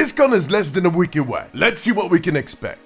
Blizzcon is less than a week away. Let's see what we can expect.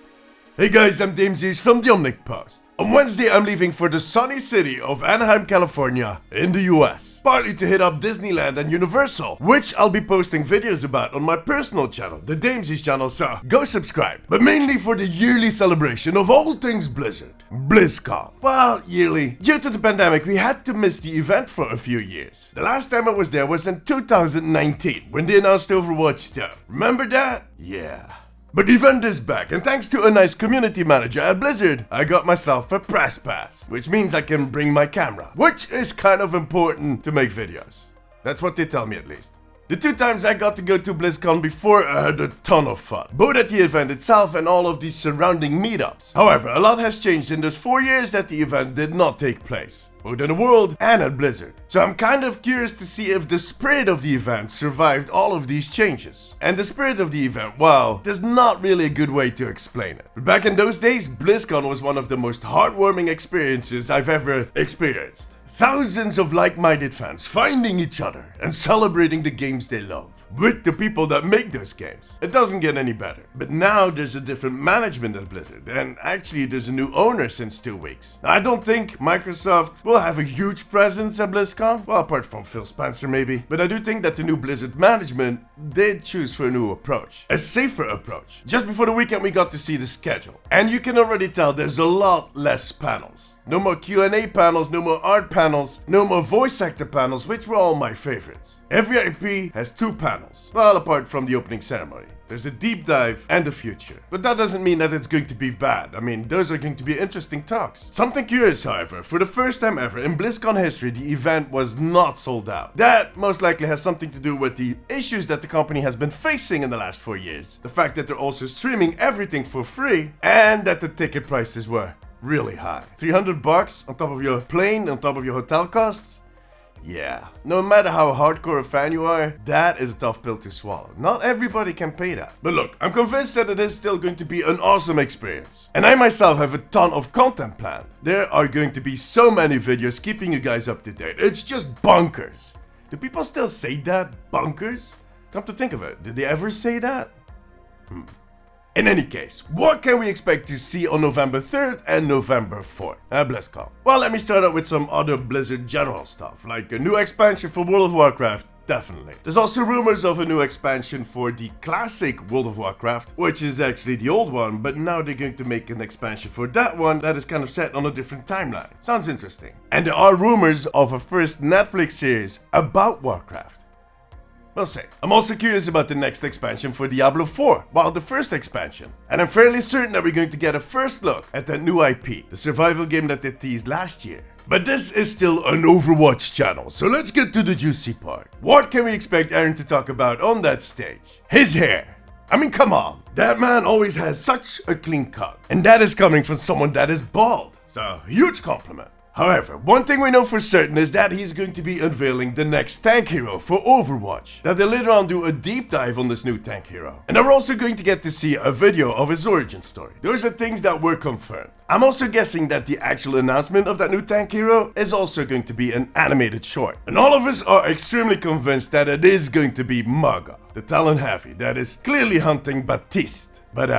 Hey guys, I'm Damesies from the Omnic Post. On Wednesday, I'm leaving for the sunny city of Anaheim, California, in the US. Partly to hit up Disneyland and Universal, which I'll be posting videos about on my personal channel, the Damesies channel, so go subscribe. But mainly for the yearly celebration of all things Blizzard, Blizzcon. Well, yearly. Due to the pandemic, we had to miss the event for a few years. The last time I was there was in 2019, when they announced Overwatch 2. Remember that? Yeah. But the event is back, and thanks to a nice community manager at Blizzard, I got myself a press pass, which means I can bring my camera, which is kind of important to make videos. That's what they tell me at least. The 2 times I got to go to BlizzCon before, I had a ton of fun, both at the event itself and all of the surrounding meetups. However, a lot has changed in those 4 years that the event did not take place, both in the world and at Blizzard. So I'm kind of curious to see if the spirit of the event survived all of these changes. And the spirit of the event, well, there's not really a good way to explain it. But back in those days, BlizzCon was one of the most heartwarming experiences I've ever experienced. Thousands of like-minded fans finding each other and celebrating the games they love with the people that make those games. It doesn't get any better. But now there's a different management at Blizzard, and actually there's a new owner since 2 weeks. I don't think Microsoft will have a huge presence at BlizzCon, well, apart from Phil Spencer maybe, but I do think that the new Blizzard management did choose for a new approach, a safer approach. Just before the weekend we got to see the schedule, and you can already tell there's a lot less panels. No more Q&A panels, no more art panels, no more voice actor panels, which were all my favorites. Every IP has 2 panels, well, apart from the opening ceremony. There's a deep dive and a future. But that doesn't mean that it's going to be bad. I mean, those are going to be interesting talks. Something curious, however, for the first time ever in BlizzCon history, the event was not sold out. That most likely has something to do with the issues that the company has been facing in the last 4 years. The fact that they're also streaming everything for free, and that the ticket prices were really high. $300 on top of your plane, on top of your hotel costs? Yeah. No matter how hardcore a fan you are, that is a tough pill to swallow. Not everybody can pay that. But look, I'm convinced that it is still going to be an awesome experience. And I myself have a ton of content planned. There are going to be so many videos keeping you guys up to date. It's just bonkers. Do people still say that? Bonkers? Come to think of it, did they ever say that? In any case, what can we expect to see on November 3rd and November 4th at BlizzCon? Well, let me start out with some other Blizzard general stuff, like a new expansion for World of Warcraft, definitely. There's also rumors of a new expansion for the classic World of Warcraft, which is actually the old one, but now they're going to make an expansion for that one that is kind of set on a different timeline. Sounds interesting. And there are rumors of a first Netflix series about Warcraft. We'll see. I'm also curious about the next expansion for Diablo 4, well, the first expansion. And I'm fairly certain that we're going to get a first look at that new IP, the survival game that they teased last year. But this is still an Overwatch channel, so let's get to the juicy part. What can we expect Aaron to talk about on that stage? His hair. I mean, come on. That man always has such a clean cut. And that is coming from someone that is bald. So, huge compliment. However, one thing we know for certain is that he's going to be unveiling the next tank hero for Overwatch. That they'll later on do a deep dive on this new tank hero. And we're also going to get to see a video of his origin story. Those are things that were confirmed. I'm also guessing that the actual announcement of that new tank hero is also going to be an animated short. And all of us are extremely convinced that it is going to be Maga, the Talon Heavy that is clearly hunting Baptiste. But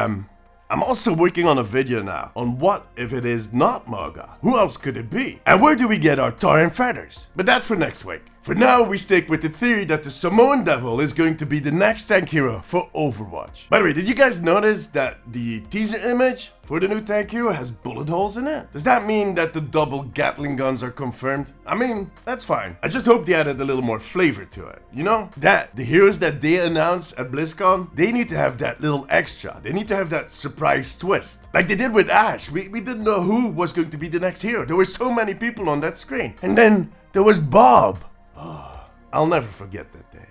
I'm also working on a video now on what if it is not Maga. Who else could it be? And where do we get our tar and feathers? But that's for next week. For now, we stick with the theory that the Samoan Devil is going to be the next tank hero for Overwatch. By the way, did you guys notice that the teaser image for the new tank hero has bullet holes in it? Does that mean that the double Gatling guns are confirmed? I mean, that's fine. I just hope they added a little more flavor to it. You know? That the heroes that they announce at BlizzCon, they need to have that little extra. They need to have that surprise twist. Like they did with Ashe. We didn't know who was going to be the next hero. There were so many people on that screen. And then there was Bob. Oh, I'll never forget that day.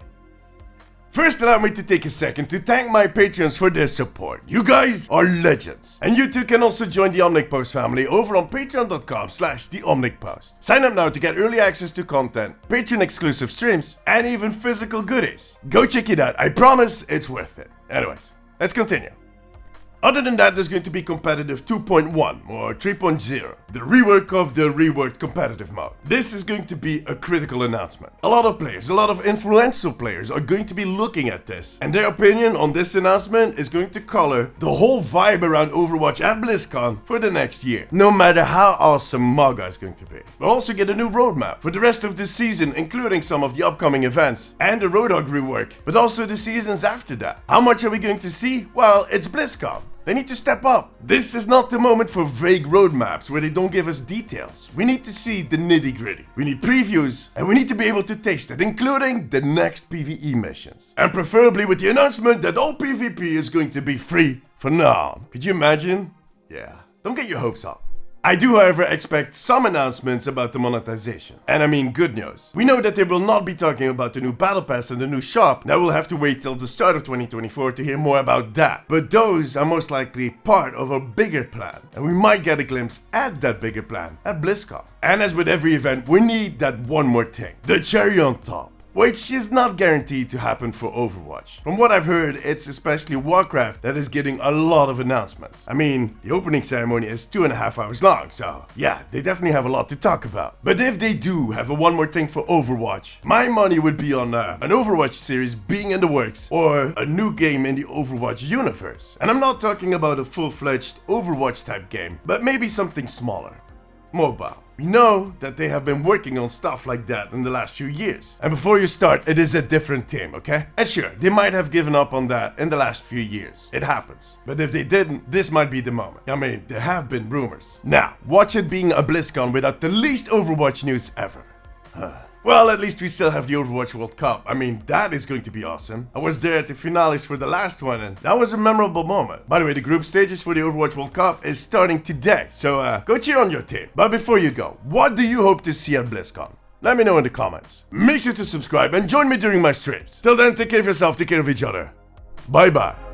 First, allow me to take a second to thank my patrons for their support. You guys are legends. And you too can also join the Omnic Post family over on patreon.com/theomnicpost. Sign up now to get early access to content, Patreon exclusive streams, and even physical goodies. Go check it out. I promise it's worth it. Anyways, let's continue. Other than that, there's going to be competitive 2.1 or 3.0, the rework of the reworked competitive mode. This is going to be a critical announcement. A lot of players, a lot of influential players are going to be looking at this, and their opinion on this announcement is going to color the whole vibe around Overwatch at Blizzcon for the next year, no matter how awesome MAGA is going to be. We'll also get a new roadmap for the rest of the season, including some of the upcoming events and the Roadhog rework, but also the seasons after that. How much are we going to see? Well, it's BlizzCon. They need to step up. This is not the moment for vague roadmaps where they don't give us details. We need to see the nitty-gritty. We need previews, and we need to be able to taste it, including the next PvE missions. And preferably with the announcement that all PvP is going to be free from now on. Could you imagine? Yeah, don't get your hopes up. I do, however, expect some announcements about the monetization. And I mean good news. We know that they will not be talking about the new battle pass and the new shop. Now we'll have to wait till the start of 2024 to hear more about that. But those are most likely part of a bigger plan. And we might get a glimpse at that bigger plan at BlizzCon. And as with every event, we need that one more thing. The cherry on top. Which is not guaranteed to happen for Overwatch. From what I've heard, it's especially Warcraft that is getting a lot of announcements. I mean, the opening ceremony is 2.5 hours long, so yeah, they definitely have a lot to talk about. But if they do have a one more thing for Overwatch, my money would be on an Overwatch series being in the works, or a new game in the Overwatch universe. And I'm not talking about a full-fledged Overwatch type game, but maybe something smaller. Mobile. We know that they have been working on stuff like that in the last few years. And before you start, it is a different team, okay? And sure, they might have given up on that in the last few years. It happens. But if they didn't, this might be the moment. I mean, there have been rumors. Now, watch it being a BlizzCon without the least Overwatch news ever. Well, at least we still have the Overwatch World Cup. I mean, that is going to be awesome. I was there at the finales for the last one, and that was a memorable moment. By the way, the group stages for the Overwatch World Cup is starting today, so go cheer on your team. But before you go, what do you hope to see at BlizzCon? Let me know in the comments. Make sure to subscribe and join me during my streams. Till then, take care of yourself, take care of each other. Bye bye.